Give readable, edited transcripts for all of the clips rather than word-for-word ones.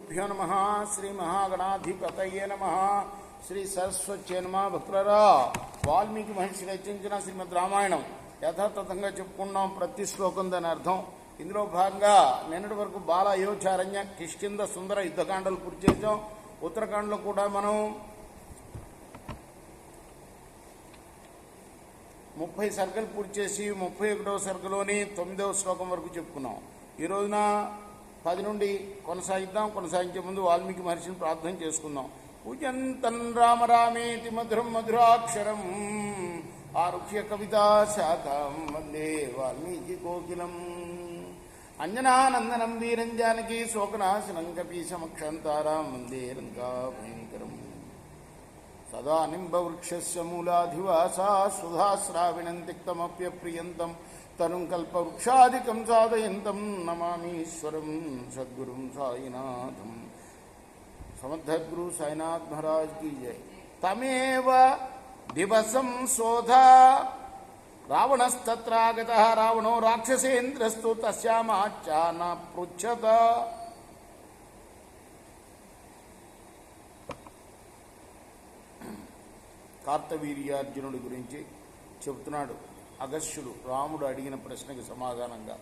శ్రీగురుభ్యో నమః. శ్రీ మహాగణాధిపతయే నమః. శ్రీ సరస్వత్యే నమః. భక్తులరా, వాల్మీకి మహర్షి రచించిన శ్రీమద్ రామాయణం యథాతథంగా చెప్పుకున్నాం. ప్రతి శ్లోకం దాని అర్థం. ఇందులో భాగంగా నిన్నటి వరకు బాల అయోధ్యారణ్య కిష్కింద సుందర యుద్ధకాండలు పూర్తి చేసాం. ఉత్తరాఖండ్లో కూడా మనం 30 సర్గలు పూర్తి చేసి 31వ సర్గలోని 9వ శ్లోకం వరకు చెప్పుకున్నాం. ఈ రోజున 10 నుండి కొనసాగిద్దాం. కొనసాగించే ముందు వాల్మీకి మహర్షిని ప్రార్థన చేసుకుందాం. పూజంతన్ రామ రామేతి మధురం మధురాక్షరం ఆరుహ్య కవితా శాఖం వందే వాల్మీకి కోకిలం. అంజనానందనం వీరం జానకి శోకనాశనం కపీశమక్షంతారాం వందే లంకా భయంకరం. సదా నింబవృక్షస్య మూలాధివాసా సుధాశ్రావిణం తిక్తమప్యప్రియంతం తనుం కల్పవృక్షాదికం సాధయంతం నమామీశ్వరం సద్గురుం సాయినాథం. సమర్థగురు సాయినాథ్ మహారాజ్ की जय. తమేవ దివసం శోధ రావణస్తత్రాగతః రావణో రాక్షసేంద్రస్తు తస్యామాచ్యా న పృచ్ఛత. కార్తవీర్యార్జునుడి గురించి చెబుతున్నాడు. అగస్త్యుడు రాముడు అడిగిన ప్రశ్నకి సమాధానంగా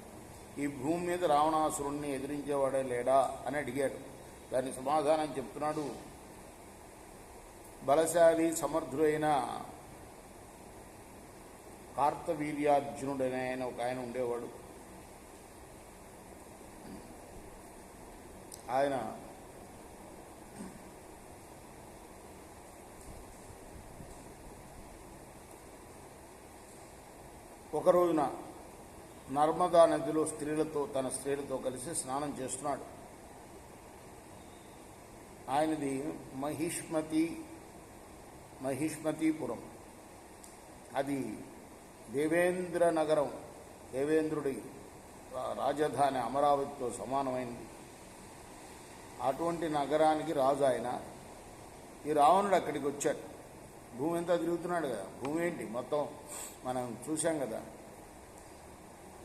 ఈ భూమి మీద రావణాసురుణ్ణి ఎదిరించేవాడే లేడా అని అడిగాడు. దానికి సమాధానం చెప్తున్నాడు. బలశాలి సమర్థుడైన కార్తవీర్యార్జునుడైన ఒక ఆయన ఉండేవాడు. ఆయన ఒక రోజున నర్మదా నదిలో తన స్త్రీలతో కలిసి స్నానం చేస్తున్నాడు. ఆయనది మహిష్మతీపురం. అది దేవేంద్ర నగరం, దేవేంద్రుడి రాజధాని అమరావతితో సమానమైంది. అటువంటి నగరానికి రాజు ఆయన. ఈ రావణుడు అక్కడికి వచ్చాడు. భూమి అంతా తిరుగుతున్నాడు కదా. భూమి ఏంటి మొత్తం మనం చూశాం కదా.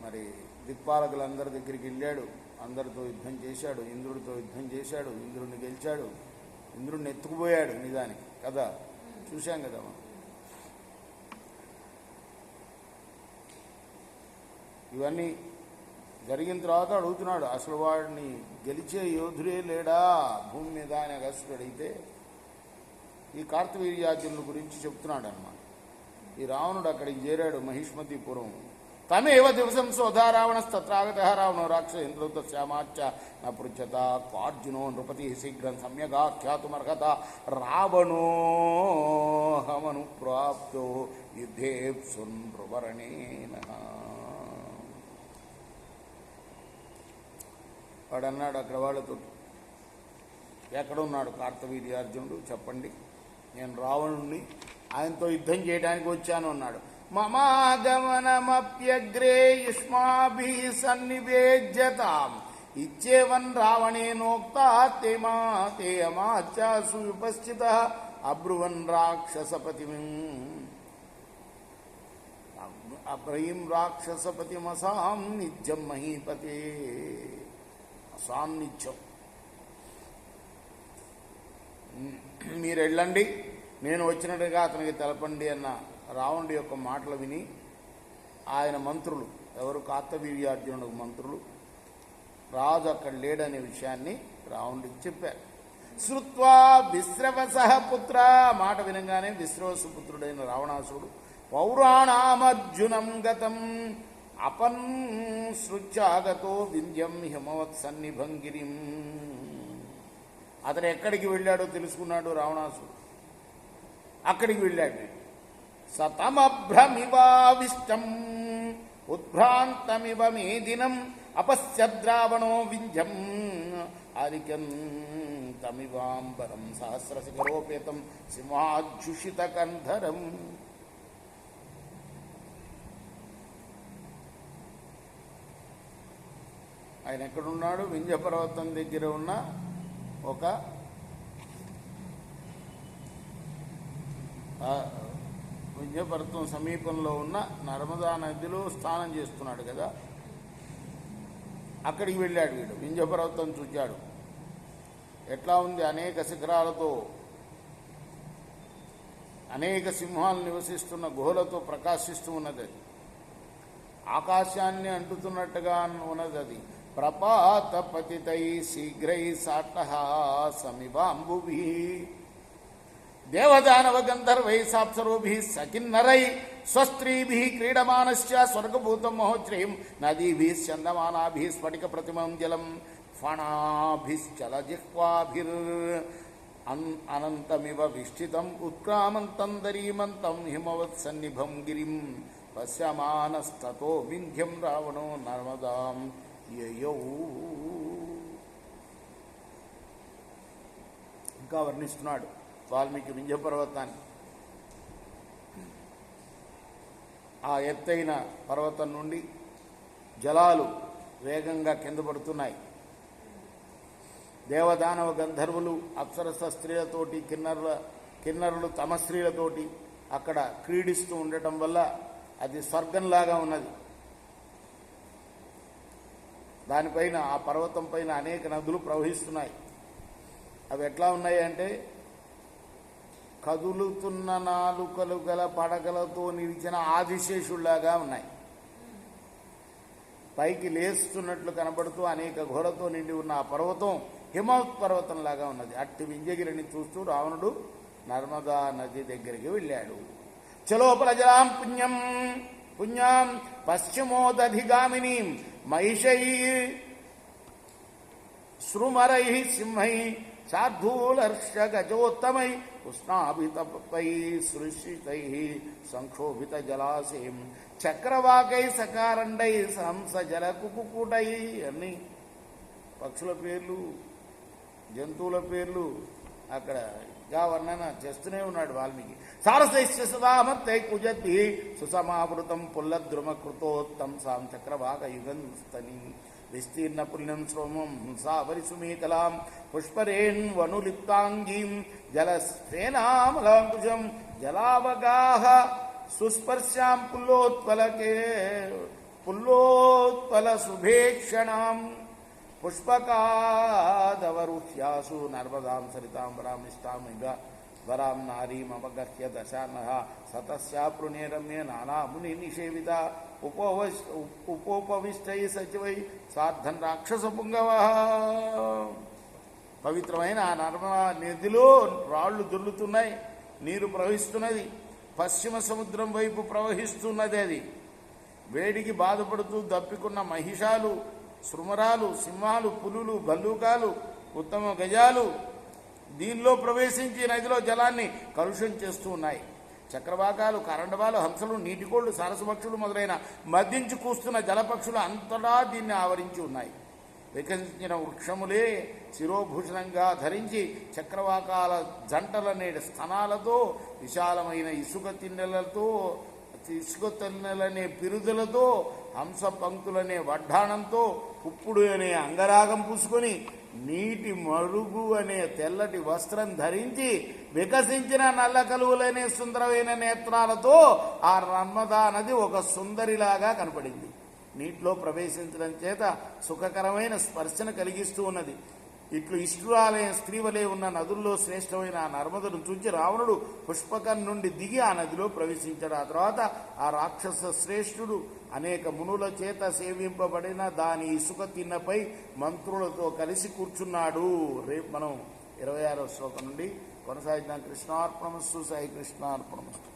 మరి దిక్పాలకులందరి దగ్గరికి వెళ్ళాడు, అందరితో యుద్ధం చేశాడు, ఇంద్రుడితో యుద్ధం చేశాడు, ఇంద్రుడిని గెలిచాడు, ఇంద్రుడిని ఎత్తుకుపోయాడు నిజానికి కదా, చూశాం కదా మనం. ఇవన్నీ జరిగిన తర్వాత అడుగుతున్నాడు, అసలు వాడిని గెలిచే యోధుడే లేడా భూమి మీద అని అగస్త్యుడు అడిగితే ఈ కార్తవీర్యార్జునుల గురించి చెప్తున్నాడు అన్నమాట. ఈ రావణుడు అక్కడికి చేరాడు మహిష్మతీపురం. తమేవ దివసం శోధా రావణస్తత్రాగతః రావణో రాక్షసేంద్రో తస్యామాచ్యా న పృచ్ఛత కార్జునో నృపతి శీఘ్రం సమ్యగాఖ్యాతుమర్హత రావణో హమను ప్రాప్తో యుద్ధేప్సున్ నృపరణేన. వాడన్నాడు అక్కడ వాళ్ళతో, ఎక్కడున్నాడు కార్తవీర్యార్జునుడు చెప్పండి, నేను రావణుణ్ణి, ఆయనతో యుద్ధం చేయడానికి వచ్చాను అన్నాడు. మమాగమనమప్యగ్రే యుష్మాభిః సన్నివేజ్యతాం ఇచ్చేవన్ రావణేనోక్తా తే అమాచ్యాసు విపశ్చితః అబ్రువన్ అబ్రహీం రాక్షసపతిమసాం నిత్యం మహీపతే. అసాన్నిత్యం. మీరు వెళ్ళండి, నేను వచ్చినట్టుగా అతనికి తెలపండి అన్న రావణుడి యొక్క మాటలు విని ఆయన మంత్రులు, ఎవరు కార్తవీర్యార్జునుడికి మంత్రులు, రాజు అక్కడ లేడనే విషయాన్ని రావణుడికి చెప్పారు. శ్రుత్వా విశ్రవసః పుత్ర, మాట వినగానే విశ్రవసు పుత్రుడైన రావణాసురుడు పౌరాణామర్జునం గతం అపన్సృత్యాగతో వింధ్యం హిమవత్ సన్నిభంగిరిం. అతను ఎక్కడికి వెళ్ళాడో తెలుసుకున్నాడు రావణాసుడు. అక్కడికి వెళ్ళాడు. సతమభ్రమివావిష్టం ఉద్భ్రాంతమివ మేదినం అపశ్యద్రావణో వింధ్యం ఆరికం తమివాంబరం సహస్రశిఖరోపేతం సింహాజ్జుషిత కంధరం. ఆయన ఎక్కడున్నాడు? వింధ్య పర్వతం దగ్గర ఉన్న ఒక వింధ్యపర్వతం సమీపంలో ఉన్న నర్మదా నదిలో స్నానం చేస్తున్నాడు కదా. అక్కడికి వెళ్ళాడు వీడు, వింధ్యపర్వతం చూచాడు. ఎట్లా ఉంది? అనేక శిఖరాలతో, అనేక సింహాలు నివసిస్తున్న గుహలతో ప్రకాశిస్తూ ఉన్నది. ఆకాశాన్ని అంటుతున్నట్టుగా ఉన్నది. అది ప్రపాత పతితై శీఘ్రై సాట్టహాసమివాంబుభి దేవదానవ గంధర్వై సాప్సరోభి సకిన్నరై స్వస్త్రీభి క్రీడమానస్య స్వర్గభూతం మహోచ్ఛ్రయం నదీభి చందమానాభి స్ఫటిక ప్రతిమం జలం ఫణాభిశ్చల జిహ్వాభిర్ అనంతమివ విష్ఠితం ఉత్క్రామంతం దరీమంతం హిమవత్సన్నిభం గిరిం పశ్యమానస్తతో వింధ్యం రావణో నర్మదాం యయౌ. ఇంకా వర్ణిస్తున్నాడు వాల్మీకి వింధ్య పర్వతాన్ని. ఆ ఎత్తైన పర్వతం నుండి జలాలు వేగంగా కింద పడుతున్నాయి. దేవదానవ గంధర్వులు అప్సరస స్త్రీలతోటి, కిన్నరులు తమ స్త్రీలతోటి అక్కడ క్రీడిస్తూ ఉండటం వల్ల అది స్వర్గంలాగా ఉన్నది. దానిపైన, ఆ పర్వతం పైన అనేక నదులు ప్రవహిస్తున్నాయి. అవి ఎట్లా ఉన్నాయి అంటే కదులుతున్న నాలుకలు గల పడగలతో నిలిచిన ఆదిశేషుల్లాగా ఉన్నాయి. పైకి లేస్తున్నట్లు కనబడుతూ అనేక ఘోరతో నిండి ఉన్న ఆ పర్వతం హిమవత్ పర్వతంలాగా ఉన్నది. అట్టి వింజగిరిని చూస్తూ రావణుడు నర్మదా నది దగ్గరికి వెళ్ళాడు. చలోపల జలాం పుణ్యం పుణ్యాం పశ్చిమోదధిగామిని మహిషై శృమరై సింహై శార్ధూలర్ష గజోత్తమై ఉష్ణాభితపై సృషితై సంక్షోభిత జలాశయం చక్రవాకై సకారండై హంస జల కుకుటై అన్ని పక్షుల పేర్లు, జంతువుల పేర్లు అక్కడ ఇంకా వర్ణన చేస్తూనే ఉన్నాడు వాల్మీకి. సారసైశ్చ సదామత్తై కుజతి సుసమావృతం పుల్లద్రుమకృతోత్తం సాం చక్రవాక యుగంస్తని విస్తీర్ణ పుణ్యం శ్రోమం సావరిసుమేకలాం పుష్పరేణ్వనులిప్తాంగీం జలస్ఫేనామలాంకుశం జలావగాహ సుస్పర్శాం పుల్లోత్పల శుభేక్షణాం పుష్పకాదవరుహ్యాసు నర్మదాం సరితాం వరాం నిష్టామిగ వరాం నారీమవగహ్య దశానః సతస్యాపృణేరమ్య నానాముని నిషేవిత ఉపోపవిష్టై సచివై సార్ధన్ రాక్షస పుంగవ. పవిత్రమైన ఆ నర్మదా నదిలో రాళ్లు దొర్లుతున్నాయి, నీరు ప్రవహిస్తున్నది. పశ్చిమ సముద్రం వైపు ప్రవహిస్తున్నది. అది వేడికి బాధపడుతూ దప్పికున్న మహిషాలు, శృమరాలు, సింహాలు, పులులు, భల్లూకాలు, ఉత్తమ గజాలు దీనిలో ప్రవేశించి నదిలో జలాన్ని కలుషం చేస్తూ ఉన్నాయి. చక్రవాకాలు, కరండవాలు, హంసలు, నీటికోళ్లు, సరసపక్షులు మొదలైన మద్దించి కూస్తున్న జలపక్షులు అంతటా దీన్ని ఆవరించి ఉన్నాయి. వికసించిన వృక్షములే శిరోభూషణంగా ధరించి చక్రవాకాల జంటలనే స్థనాలతో, విశాలమైన ఇసుక తిన్నెలనే పిరుదులతో, హంస పంక్తులనే వడ్డాణంతో, పుప్పుడు అనే అంగరాగం పూసుకొని, నీటి మరుగు అనే తెల్లటి వస్త్రం ధరించి, వికసించిన నల్ల కలువులనే సుందరమైన నేత్రాలతో ఆ నర్మదా నది ఒక సుందరిలాగా కనపడింది. నీటిలో ప్రవేశించడం చేత సుఖకరమైన స్పర్శన కలిగిస్తూ ఉన్నది. ఇట్లు ఇష్టురాలైన స్త్రీ వలె ఉన్న నదుల్లో శ్రేష్టమైన ఆ నర్మదను చూచి రావణుడు పుష్పకం నుండి దిగి ఆ నదిలో ప్రవేశించాడు. ఆ తర్వాత ఆ రాక్షస శ్రేష్ఠుడు అనేక మునుల చేత సేవింపబడిన దాని ఇసుక తిన్నపై మంత్రులతో కలిసి కూర్చున్నాడు. రేపు మనం 26వ శ్లోకం నుండి కొనసాగిద్దాం. కృష్ణార్పణమస్తు. సాయి కృష్ణార్పణమస్తు.